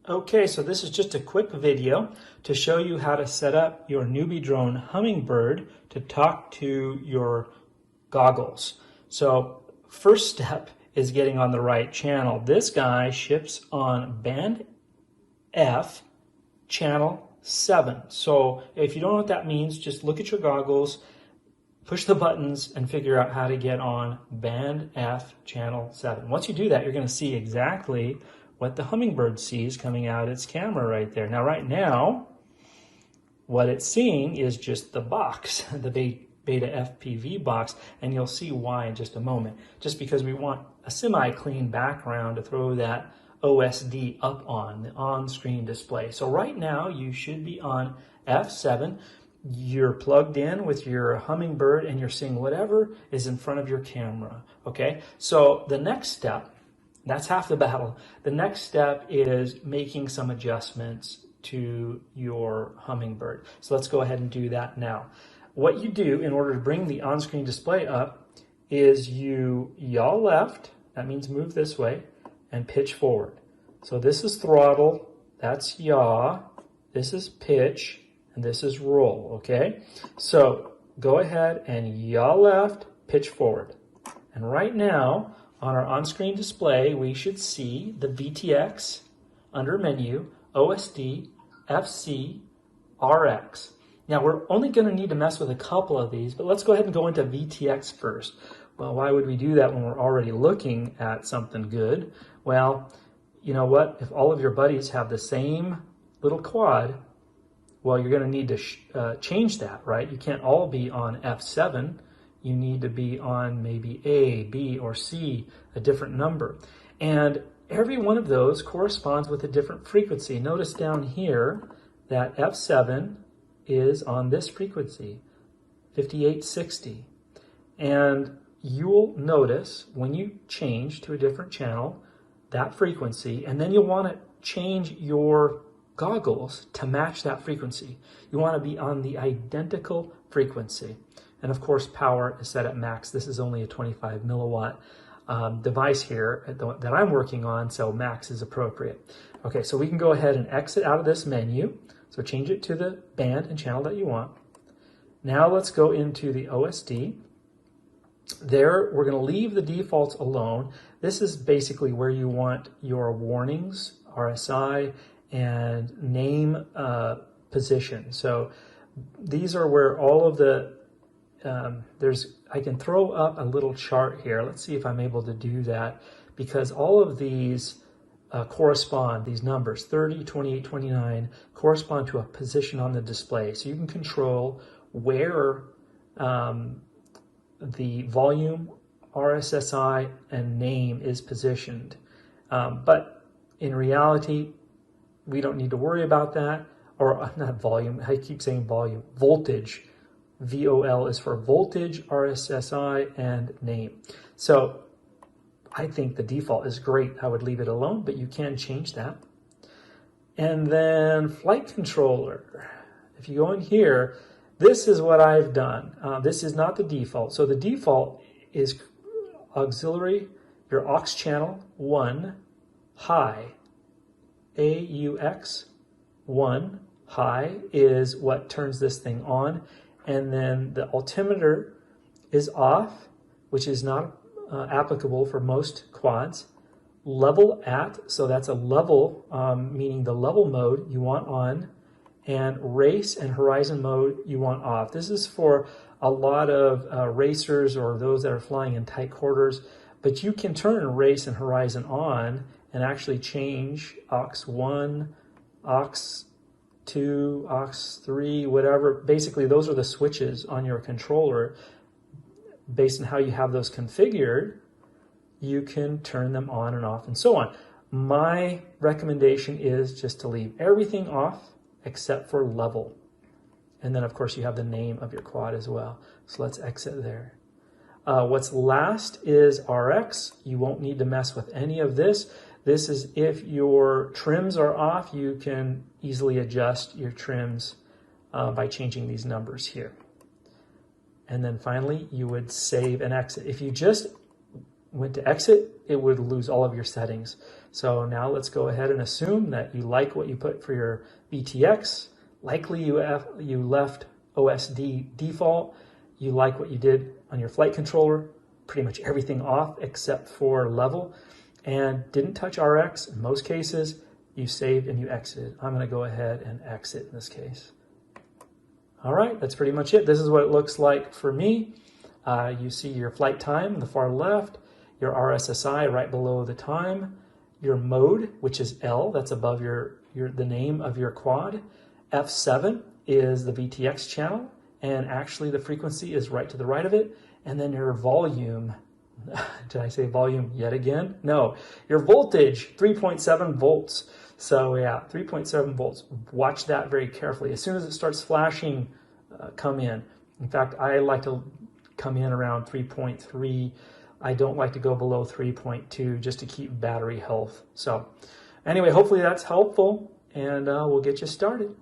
Okay, so this is just a quick video to show you how to set up your NewBeeDrone Hummingbird to talk to your goggles. So first step is getting on the right channel. This guy ships on band F, channel 7. So if you don't know what that means, just look at your goggles, push the buttons, and figure out how to get on band F, channel 7. Once you do that, you're going to see exactly what the Hummingbird sees coming out its camera right there. Now, right now, what it's seeing is just the box, the Beta FPV box, and you'll see why in just a moment. Just because we want a semi-clean background to throw that OSD up on, the on-screen display. So right now, you should be on F7. You're plugged in with your Hummingbird and you're seeing whatever is in front of your camera, okay? So the next step, that's half the battle. The next step is making some adjustments to your Hummingbird. So let's go ahead and do that now. What you do in order to bring the on-screen display up is you yaw left, that means move this way, and pitch forward. So this is throttle, that's yaw, this is pitch, and this is roll, okay? So go ahead and yaw left, pitch forward. And right now, on our on-screen display, we should see the VTX under menu, OSD, FC, RX. Now, we're only going to need to mess with a couple of these, but let's go ahead and go into VTX first. Well, why would we do that when we're already looking at something good? Well, you know what? If all of your buddies have the same little quad, well, you're going to need to change that, right? You can't all be on F7. You need to be on maybe A, B, or C, a different number. And every one of those corresponds with a different frequency. Notice down here that F7 is on this frequency, 5860. And you'll notice when you change to a different channel, that frequency, and then you'll want to change your goggles to match that frequency. You want to be on the identical frequency. And of course, power is set at max. This is only a 25 milliwatt device here that I'm working on, so max is appropriate. Okay, so we can go ahead and exit out of this menu. So change it to the band and channel that you want. Now let's go into the OSD. There, we're going to leave the defaults alone. This is basically where you want your warnings, RSI, and name position. So these are where all of the I can throw up a little chart here. Let's see if I'm able to do that, because all of these correspond, these numbers, 30, 28, 29, correspond to a position on the display. So you can control where the volume, RSSI, and name is positioned. But in reality, we don't need to worry about that. Or not volume, I keep saying volume, voltage. VOL is for voltage, RSSI, and name. So I think the default is great. I would leave it alone, but you can change that. And then flight controller. If you go in here, this is what I've done. This is not the default. So the default is auxiliary, your aux channel 1, high. AUX 1, high is what turns this thing on. And then the altimeter is off, which is not applicable for most quads. Level at, so that's a level, meaning the level mode you want on, and race and horizon mode you want off. This is for a lot of racers or those that are flying in tight quarters, but you can turn race and horizon on and actually change aux 1, aux 2, aux 3, whatever. Basically, those are the switches on your controller. Based on how you have those configured, you can turn them on and off and so on. My recommendation is just to leave everything off except for level. And then, of course, you have the name of your quad as well. So let's exit there. What's last is RX. You won't need to mess with any of this. This is if your trims are off, you can easily adjust your trims by changing these numbers here. And then finally, you would save and exit. If you just went to exit, it would lose all of your settings. So now let's go ahead and assume that you like what you put for your VTX. Likely you left OSD default. You like what you did on your flight controller, pretty much everything off except for level, and didn't touch RX. In most cases, you saved and you exited. I'm going to go ahead and exit in this case. All right, that's pretty much it. This is what it looks like for me. You see your flight time on the far left, your RSSI right below the time, your mode, which is L, that's above the name of your quad. F7 is the VTX channel, and actually the frequency is right to the right of it. And then your volume, did I say volume yet again? No, your voltage, 3.7 volts. So yeah, 3.7 volts. Watch that very carefully. As soon as it starts flashing, come in. In fact, I like to come in around 3.3. I don't like to go below 3.2 just to keep battery health. So anyway, hopefully that's helpful, and we'll get you started.